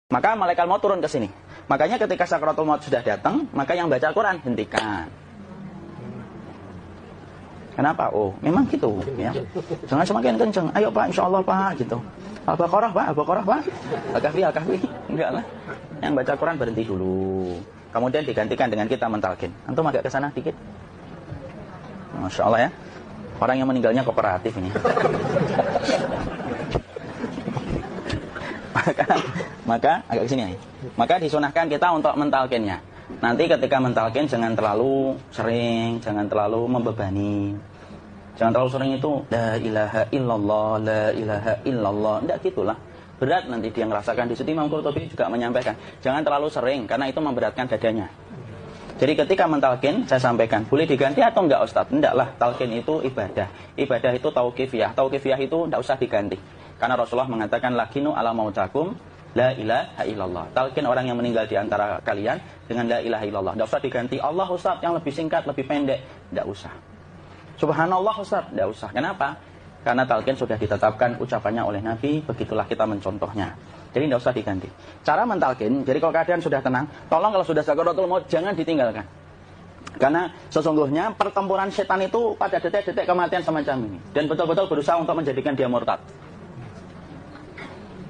Maka malaikat maut turun ke sini. Makanya ketika sakaratul maut sudah datang, maka yang baca Quran hentikan. Kenapa? Oh, memang gitu ya. Jangan semakin kenceng. Ayo Pak, insyaallah Pak gitu. Al-Baqarah Pak, Al-Baqarah Pak. Al-Kahfi, Al-Kahfi. Enggak lah. Yang baca Quran berhenti dulu. Kemudian digantikan dengan kita mentalkin. Antum agak ke sana dikit. Masya Allah ya. Orang yang meninggalnya kooperatif ini. maka agak ke sini ya. Maka disunahkan kita untuk mentalkinnya. Nanti ketika mentalkin jangan terlalu sering, jangan terlalu membebani. Jangan terlalu sering itu la ilaha illallah, la ilaha illallah. Enggak gitulah. Berat nanti dia ngerasakan. Di situ Imam Qurtubi juga menyampaikan, jangan terlalu sering karena itu memberatkan dadanya. Jadi ketika mentalkin saya sampaikan, boleh diganti atau enggak Ustaz? Enggak lah, talkin itu ibadah. Ibadah itu tauqifiyah. Tauqifiyah itu enggak usah diganti. Karena Rasulullah mengatakan lakinu ala mautakum la ilaha illallah. Talkin orang yang meninggal di antara kalian dengan la ilaha illallah. Tidak usah diganti Allah Ustaz yang lebih singkat, lebih pendek. Tidak usah. Subhanallah Ustaz, tidak usah. Kenapa? Karena talkin sudah ditetapkan ucapannya oleh Nabi. Begitulah kita mencontohnya. Jadi tidak usah diganti. Cara mentalkin, jadi kalau keadaan sudah tenang, tolong kalau sudah sakaratul maut jangan ditinggalkan. Karena sesungguhnya pertempuran setan itu pada detik-detik kematian semacam ini. Dan betul-betul berusaha untuk menjadikan dia murtad.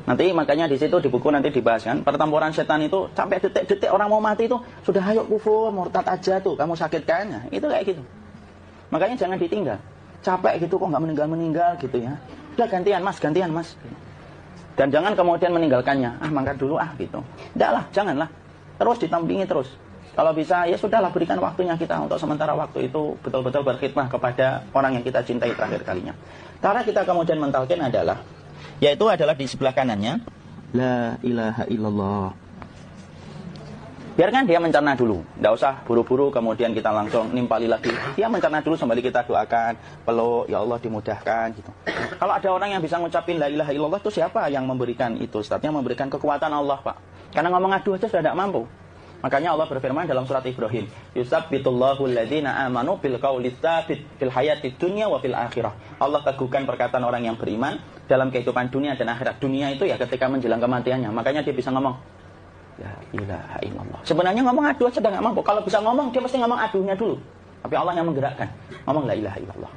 Nanti makanya di situ di buku nanti dibahas kan, pertempuran setan itu sampai detik-detik orang mau mati itu sudah ayo kufur, murtad aja tuh, kamu sakit kan? Nah, itu kayak gitu. Makanya jangan ditinggal. Capek gitu kok nggak meninggal gitu ya. Udah gantian mas. Dan jangan kemudian meninggalkannya. Mangkat dulu gitu. Enggak lah, janganlah. Terus ditampingi terus. Kalau bisa ya sudahlah berikan waktunya kita untuk sementara waktu itu betul-betul berkhidmah kepada orang yang kita cintai terakhir kalinya. Cara kita kemudian mentalkin adalah yaitu adalah di sebelah kanannya la ilaha illallah. Biarkan dia mencerna dulu, tidak usah buru-buru kemudian kita langsung nimpali lagi. Dia mencerna dulu sambil kita doakan, peluk ya Allah dimudahkan gitu. Kalau ada orang yang bisa ngucapin la ilaha illallah itu siapa yang memberikan itu? Ustaznya memberikan kekuatan Allah, Pak. Karena ngomong aduh aja sudah tidak mampu. Makanya Allah berfirman dalam surat Ibrahim, yusabbitullahu alladhina amanu bil qawli tsabit fil hayatid dunya wa fil akhirah. Allah teguhkan perkataan orang yang beriman dalam kehidupan dunia dan akhirat. Dunia itu ya ketika menjelang kematiannya. Makanya dia bisa ngomong la ilaha illallah. Sebenarnya ngomong aduh aja sudah enggak mampu. Kalau bisa ngomong dia mesti ngomong aduhnya dulu. Tapi Allah yang menggerakkan. Ngomong la ilaha illallah.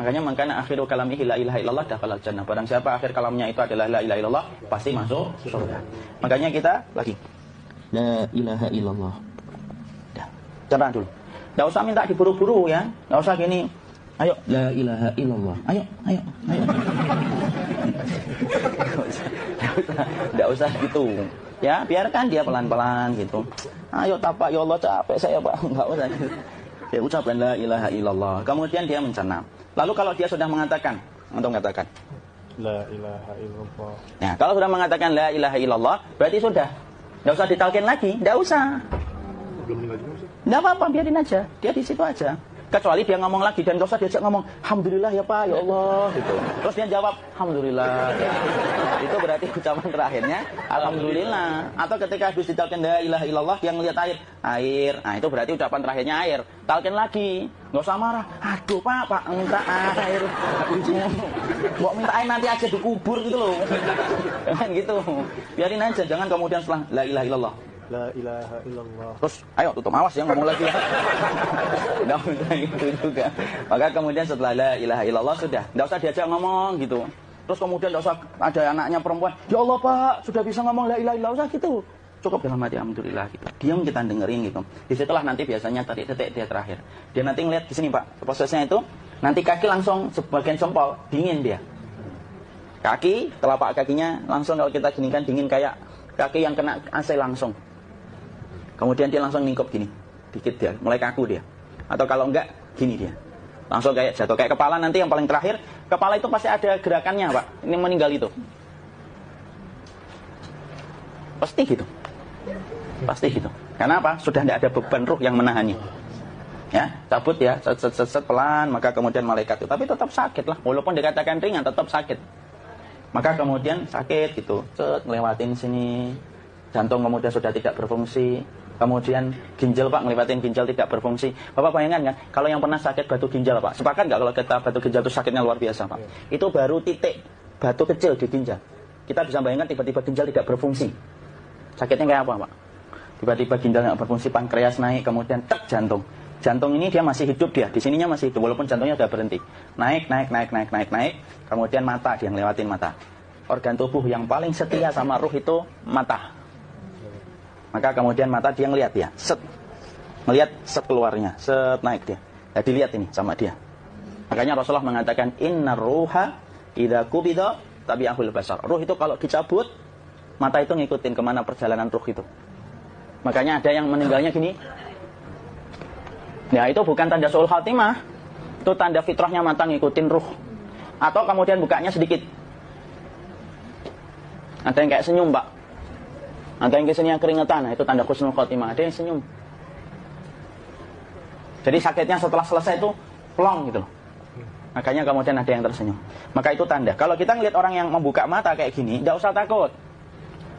Makanya mangkana akhiru kalamihi la ilaha illallah dakhalal jannah. Barang siapa akhir kalamnya itu adalah la ilaha illallah, pasti masuk surga. Makanya kita lagi la ilaha illallah. Dah, cerna dulu. Enggak usah minta diburu-buru ya. Enggak usah gini. Ayo la ilaha illallah. Ayo. Enggak usah gitu. Ya, biarkan dia pelan-pelan gitu. Ayo tapak ya Allah capek saya Pak. Enggak usah. Ya ucapkan la ilaha illallah. Kemudian dia mencerna. Lalu kalau dia sudah mengatakan, untuk mengatakan la ilaha illallah. Nah, kalau sudah mengatakan la ilaha illallah, berarti sudah. Enggak usah ditalkin lagi, enggak usah. Enggak apa-apa, biarin aja. Dia di situ aja. Kecuali dia ngomong lagi dan enggak usah diajak ngomong, alhamdulillah ya Pak, ya Allah gitu. Terus dia jawab, alhamdulillah. Itu berarti ucapan terakhirnya alhamdulillah. Atau ketika habis ditalkin la ilaha illallah dia ngelihat air. Nah, itu berarti ucapan terakhirnya air. Talkin lagi. Enggak usah marah. Aduh Pak, minta air. Mau minta air nanti aja dikubur gitu loh. Jangan gitu. Biarin aja, jangan kemudian setelah la ilaha illallah. La ilaha illallah. Terus, ayo tutup awas ya ngomong lagi ya. Enggak usah itu juga. Maka kemudian setelah la ilaha illallah sudah. Enggak usah diajak ngomong gitu. Terus kemudian enggak usah ada anaknya perempuan. Ya Allah Pak, sudah bisa ngomong la ilaha illallah gitu. Cukup dalam hati alhamdulillah gitu. Diam kita dengerin gitu. Disitulah nanti biasanya detik dia terakhir. Dia nanti ngeliat di sini Pak. Prosesnya itu nanti kaki langsung sebagian jempol dingin dia. Kaki, telapak kakinya langsung kalau kita ginikan dingin kayak kaki yang kena AC langsung. Kemudian dia langsung ningkup gini. Dikit dia, mulai kaku dia. Atau kalau enggak, gini dia. Langsung kayak jatuh. Kayak kepala nanti yang paling terakhir. Kepala itu pasti ada gerakannya Pak. Ini meninggal itu. Pasti gitu. Pasti gitu. Karena apa? Sudah tidak ada beban ruh yang menahannya. Ya, cabut ya. Set pelan. Maka kemudian malaikat itu. Tapi tetap sakit lah. Walaupun dikatakan ringan, tetap sakit. Maka kemudian sakit gitu. Ngelewatin sini. Jantung kemudian sudah tidak berfungsi. Kemudian ginjal Pak, ngelewatin ginjal tidak berfungsi. Bapak bayangkan kan, kalau yang pernah sakit batu ginjal Pak, sepakat nggak kalau kita batu ginjal itu sakitnya luar biasa Pak? Itu baru titik batu kecil di ginjal. Kita bisa bayangkan tiba-tiba ginjal tidak berfungsi. Sakitnya kayak apa, Pak? Tiba-tiba ginjal nggak berfungsi, pankreas naik, kemudian tek jantung. Jantung ini dia masih hidup dia, di sininya masih hidup walaupun jantungnya udah berhenti. Naik, kemudian mata dia ngelewatin mata. Organ tubuh yang paling setia sama ruh itu mata. Maka kemudian mata dia ngelihat dia, ngelihat set keluarnya, set naik dia. Ya dilihat ini sama dia. Makanya Rasulullah mengatakan innar ruha idza qubida tabi'ahul basar. Ruh itu kalau dicabut, mata itu ngikutin kemana perjalanan ruh itu. Makanya ada yang meninggalnya gini. Ya itu bukan tanda su'ul khatimah. Itu tanda fitrahnya mata ngikutin ruh. Atau kemudian bukanya sedikit. Ada yang kayak senyum, Pak. Ada yang kesini keringetan. Nah, itu tanda husnul khatimah. Ada yang senyum. Jadi sakitnya setelah selesai itu plong gitu loh. Makanya kemudian ada yang tersenyum. Maka itu tanda. Kalau kita ngelihat orang yang membuka mata kayak gini, tidak usah takut.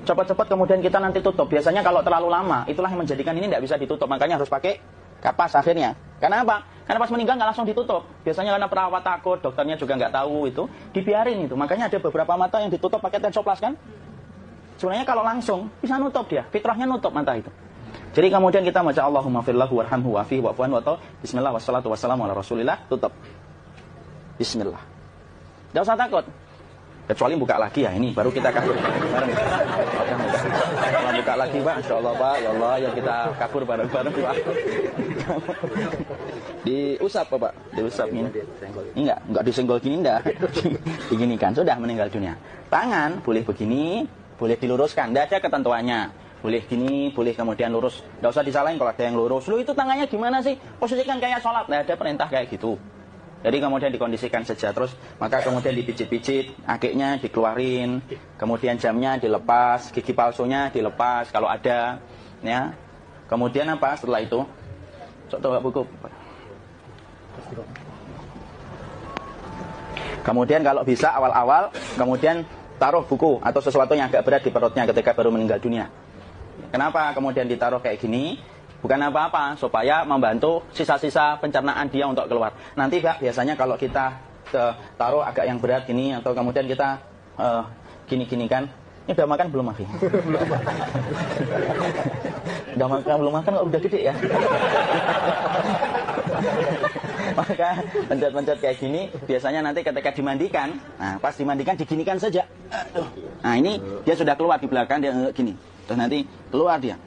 Cepat-cepat kemudian kita nanti tutup. Biasanya kalau terlalu lama, itulah yang menjadikan ini tidak bisa ditutup. Makanya harus pakai kapas akhirnya. Karena apa? Karena pas meninggal nggak langsung ditutup. Biasanya karena perawat takut, dokternya juga nggak tahu itu, dibiarin itu. Makanya ada beberapa mata yang ditutup pakai tensoplas kan? Sebenarnya kalau langsung bisa nutup dia, fitrahnya nutup mata itu. Jadi kemudian kita baca Allahumma firlahu warhamhu wa'afihi wa'fu'an wa bismillah wassalatu wassalamu ala rasulillah, tutup. Bismillah. Tidak usah takut. Kecuali buka lagi ya, ini baru kita kabur bareng. Kalau buka lagi Pak, insyaallah Pak, ya Allah ya kita kabur bareng-bareng Pak. Diusap Pak, diusap ini. Enggak disenggol gini enggak. Begini kan sudah meninggal dunia. Tangan boleh begini, boleh diluruskan, enggak ada ketentuannya. Boleh gini, boleh kemudian lurus. Enggak usah disalahin kalau ada yang lurus. Lu itu tangannya gimana sih? Posisikan kayak sholat. Nah, ada perintah kayak gitu. Jadi kemudian dikondisikan saja terus, maka kemudian dipijit-pijit, akiknya dikeluarin, kemudian jamnya dilepas, gigi palsunya dilepas kalau ada, ya. Kemudian apa setelah itu? Coba buku. Kemudian kalau bisa awal-awal, kemudian taruh buku atau sesuatu yang agak berat di perutnya ketika baru meninggal dunia. Kenapa kemudian ditaruh kayak gini? Bukan apa-apa, supaya membantu sisa-sisa pencernaan dia untuk keluar. Nanti Pak, biasanya kalau kita taruh agak yang berat gini, atau kemudian kita gini-gini kan. Ini udah makan belum, Mafi? Udah makan belum makan, kok udah gede ya? Maka pencet-pencet kayak gini, biasanya nanti ketika dimandikan, nah pas dimandikan diginikan saja. Nah ini dia sudah keluar di belakang, dia gini. Terus nanti keluar dia.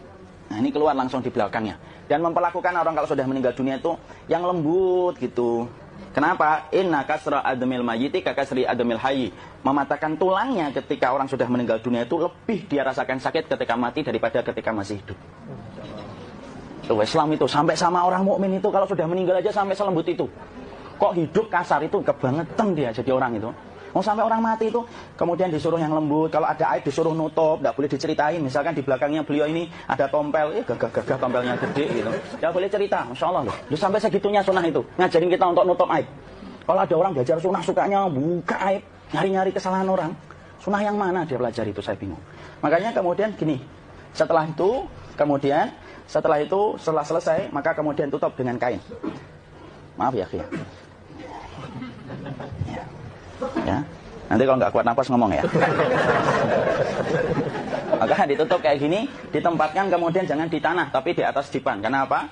Nah ini keluar langsung di belakangnya. Dan memperlakukan orang kalau sudah meninggal dunia itu yang lembut gitu. Kenapa? Inna kasra admil mayyiti kakasri admil hayyi. Mematahkan tulangnya ketika orang sudah meninggal dunia itu lebih dia rasakan sakit ketika mati daripada ketika masih hidup. Tuh Islam itu sampai sama orang mukmin itu kalau sudah meninggal aja sampai selembut itu. Kok hidup kasar itu kebangetan dia jadi orang itu. Mau sampai orang mati itu, kemudian disuruh yang lembut. Kalau ada aib disuruh nutup, tidak boleh diceritain. Misalkan di belakangnya beliau ini ada tompel, gagah-gagah tompelnya gede gitu. Tidak boleh cerita, Masya Allah loh. Sampai segitunya sunnah itu, ngajarin kita untuk nutup aib. Kalau ada orang belajar sunnah sukanya buka aib, nyari-nyari kesalahan orang. Sunnah yang mana dia pelajari itu saya bingung. Makanya kemudian gini, setelah selesai, maka kemudian tutup dengan kain. Maaf ya, Kia. Ya, nanti kalau nggak kuat nafas ngomong ya. Maka ditutup kayak gini, ditempatkan kemudian jangan di tanah tapi di atas dipan. Karena apa?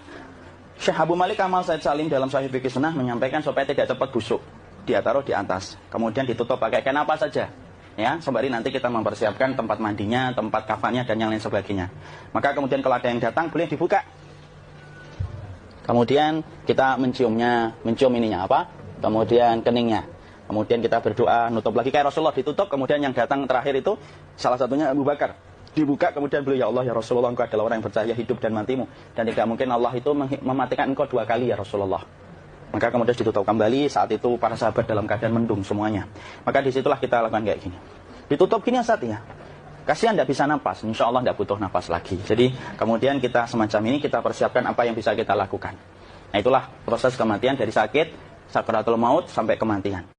Syekh Abu Malik Kamal Said Salim dalam Sahih Fiqh Sunnah menyampaikan supaya tidak cepat busuk. Dia taruh di atas, kemudian ditutup pakai kain apa saja. Ya, sembari nanti kita mempersiapkan tempat mandinya, tempat kafannya dan yang lain sebagainya. Maka kemudian kalau ada yang datang boleh dibuka. Kemudian kita mencium ininya apa? Kemudian keningnya. Kemudian kita berdoa, nutup lagi kayak Rasulullah ditutup, kemudian yang datang terakhir itu salah satunya Abu Bakar. Dibuka kemudian beliau, ya Allah ya Rasulullah, engkau adalah orang yang percaya hidup dan matimu. Dan tidak mungkin Allah itu mematikan engkau 2 kali ya Rasulullah. Maka kemudian ditutup kembali, saat itu para sahabat dalam keadaan mendung semuanya. Maka disitulah kita lakukan kayak gini. Ditutup gini saat ya. Kasihan tidak bisa napas, insya Allah tidak butuh napas lagi. Jadi kemudian kita semacam ini, kita persiapkan apa yang bisa kita lakukan. Nah itulah proses kematian dari sakit, sakaratul maut sampai kematian.